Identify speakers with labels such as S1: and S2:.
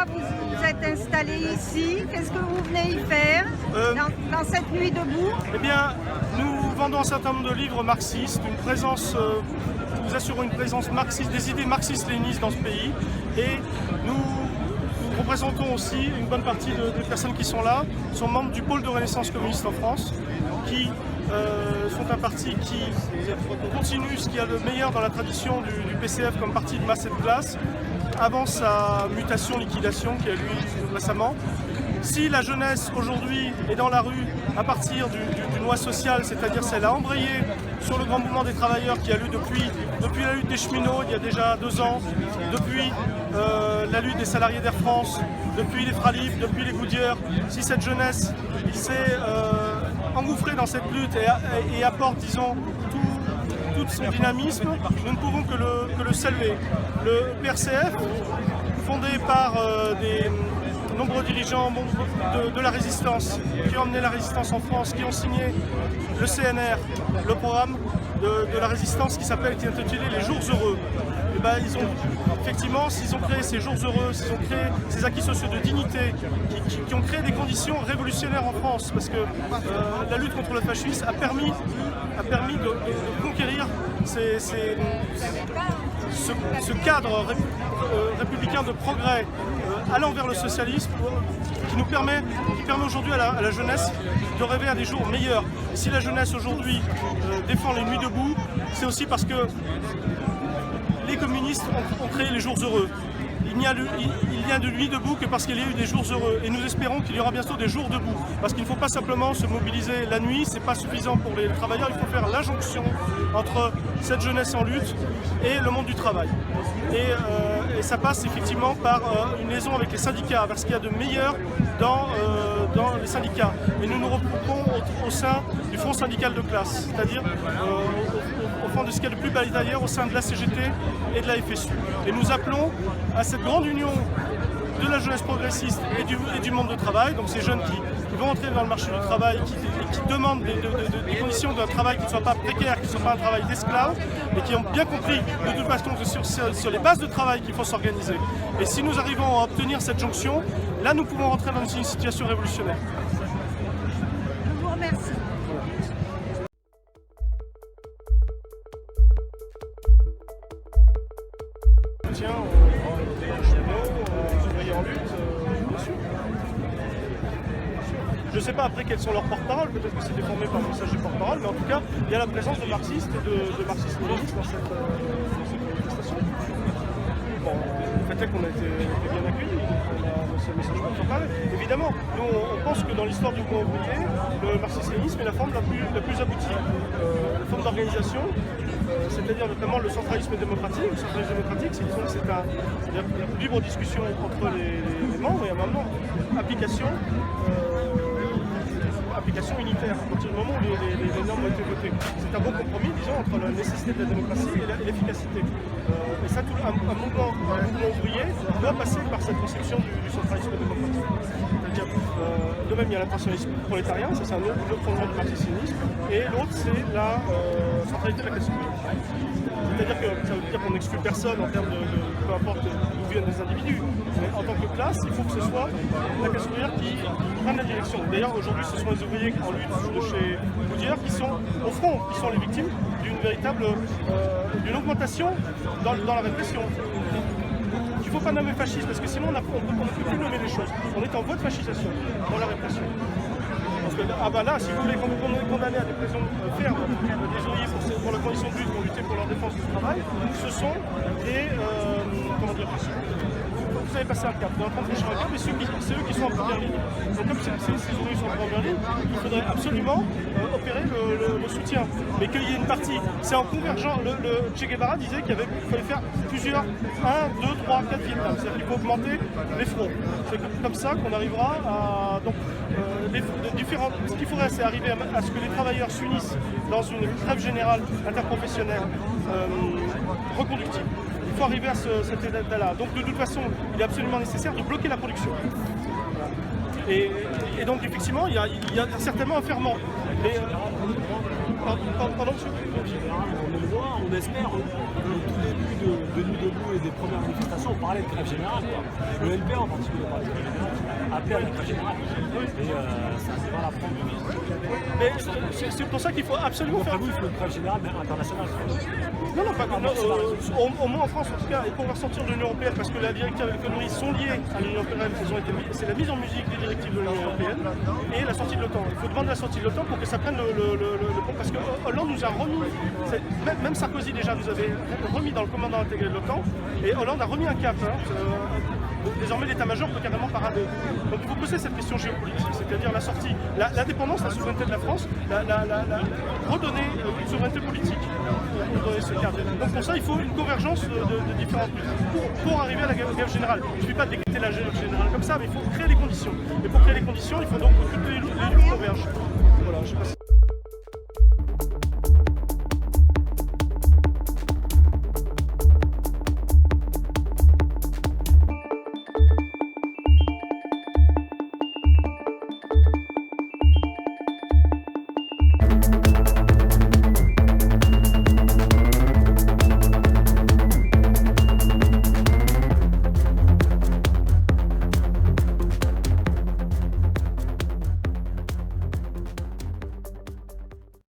S1: pourquoi vous vous êtes installé ici? Qu'est-ce que vous venez y faire dans cette nuit debout?
S2: Eh bien, nous vendons un certain nombre de livres marxistes, une présence, nous assurons une présence marxiste, des idées marxistes-léninistes dans ce pays, et nous représentons aussi une bonne partie des personnes qui sont là, sont membres du pôle de Renaissance communiste en France, qui sont un parti qui continue ce qu'il y a de meilleur dans la tradition du PCF comme parti de masse et de classe, avant sa mutation, liquidation qui a eu récemment. Si la jeunesse aujourd'hui est dans la rue à partir d'une loi sociale, c'est-à-dire celle a embrayé sur le grand mouvement des travailleurs qui a lieu depuis la lutte des cheminots il y a déjà 2 ans, depuis la lutte des salariés d'Air France, depuis les Fralib, depuis les Goodyear, si cette jeunesse s'est engouffrée dans cette lutte et apporte, disons, tout son dynamisme, nous ne pouvons que le saluer. Le PRCF, fondé par des nombreux dirigeants de la résistance, qui ont emmené la résistance en France, qui ont signé le CNR, le programme de la résistance qui est intitulé Les Jours Heureux. Et ben, effectivement, s'ils ont créé ces jours heureux, s'ils ont créé ces acquis sociaux de dignité, qui ont créé des conditions révolutionnaires en France, parce que la lutte contre le fascisme a permis de conquérir ce cadre républicain de progrès allant vers le socialisme qui permet aujourd'hui à la jeunesse de rêver à des jours meilleurs. Et si la jeunesse aujourd'hui défend les nuits debout, c'est aussi parce que les communistes ont créé les jours heureux. Il n'y a de nuit debout que parce qu'il y a eu des jours heureux. Et nous espérons qu'il y aura bientôt des jours debout. Parce qu'il ne faut pas simplement se mobiliser la nuit, c'est pas suffisant pour les travailleurs, il faut faire l'injonction entre cette jeunesse en lutte et le monde du travail. Et ça passe effectivement par une liaison avec les syndicats, vers ce qu'il y a de meilleur dans les syndicats. Et nous nous regroupons au sein du Front syndical de classe, c'est-à-dire au fond de ce qu'il y a de plus batailleur au sein de la CGT et de la FSU. Et nous appelons à cette grande union de la jeunesse progressiste et du monde du travail, donc ces jeunes qui vont entrer dans le marché du travail, qui demandent des conditions d'un travail qui ne soit pas précaire, qui ne soit pas un travail d'esclave, et qui ont bien compris de toute façon que sur les bases de travail qu'il faut s'organiser. Et si nous arrivons à obtenir cette jonction, là nous pouvons rentrer dans une situation révolutionnaire.
S1: Je vous remercie.
S2: Tiens, aux cheminots, aux ouvriers en lutte, bien sûr. Je ne sais pas après quels sont leurs porte-paroles, peut-être que c'est déformé par le message des porte-paroles, mais en tout cas, il y a la présence de marxistes et de marxistes-léninistes dans cette manifestation. Bon, le fait est qu'on a été bien accueillis, on a ce message porte-parole. Évidemment, nous on pense que dans l'histoire du mouvement ouvrier, le marxisme-léninisme est la forme la plus aboutie, la forme d'organisation, c'est-à-dire notamment le centralisme démocratique. Le centralisme démocratique, c'est une libre discussion entre les membres et maintenant application unitaire, à partir du moment où les normes ont été votées. C'est un bon compromis, disons, entre la nécessité de la démocratie et l'efficacité. Et ça, un mouvement ouvrier doit passer par cette conception du centralisme démocratique. C'est-à-dire, de même, il y a l'internationalisme prolétarien, ça c'est un autre fondement du marxisme, et l'autre, c'est la centralité de la classe ouvrière. C'est-à-dire que ça veut dire qu'on n'exclut personne en termes de peu importe d'où viennent les individus. Mais en tant que classe, il faut que ce soit la classe ouvrière qui prenne la direction. D'ailleurs, aujourd'hui, ce sont les ouvriers en lutte de chez Goodyear qui sont au front, qui sont les victimes d'une augmentation dans la répression. Il ne faut pas nommer fasciste parce que sinon on ne peut plus nommer les choses. On est en voie de fascisation dans la répression. Parce que là, si vous voulez condamner à des prisons fermes des ouvriers pour la condition de lutte, pour lutter pour leur défense du travail, ce sont des vous avez passé un cap, vous êtes en train de franchir un cap, et c'est eux qui sont en première ligne. Donc comme ces ouvriers sont en première ligne, il faudrait absolument opérer le soutien. Mais qu'il y ait une partie, c'est en convergent, le Che Guevara disait qu'il fallait faire plusieurs, 1, 2, 3, 4 Vietnam, c'est-à-dire qu'il faut augmenter les fronts. C'est comme ça qu'on arrivera à... Donc, ce qu'il faudrait, c'est arriver à ce que les travailleurs s'unissent dans une grève générale interprofessionnelle reconductive. Il faut arriver à cet état-là. Donc de toute façon, il est absolument nécessaire de bloquer la production. Et donc effectivement, il y a certainement un ferment. Pardon, monsieur.
S3: On le voit, on espère. Au tout début de Nuit debout et des premières manifestations, on parlait de grève générale. Le LPA en particulier parlait de grève générale, appelé à la grève générale. Et ça ne va pas la prendre.
S2: Mais c'est pour ça qu'il faut absolument faire.
S3: Vous, il faut une grève générale, mais internationale.
S2: Non, pas au moins en France en tout cas, et pour sortir de l'Union Européenne, parce que la directive et l'économie sont liées à l'Union Européenne, c'est la mise en musique des directives de l'Union Européenne et la sortie de l'OTAN. Il faut demander la sortie de l'OTAN pour que ça prenne le pont, parce que Hollande nous a remis, même Sarkozy déjà nous avait remis dans le commandant intégré de l'OTAN, et Hollande a remis un cap. Désormais, l'état-major peut carrément parader. Donc il faut poser cette question géopolitique, c'est-à-dire la sortie, l'indépendance, la souveraineté de la France, redonner une souveraineté politique pour donner ce cadre. Donc pour ça, il faut une convergence de différentes luttes pour arriver à la grève générale. Il ne suffit pas de décréter la grève générale comme ça, mais il faut créer les conditions. Et pour créer les conditions, il faut donc que toutes les luttes convergent. Voilà, je sais pas si...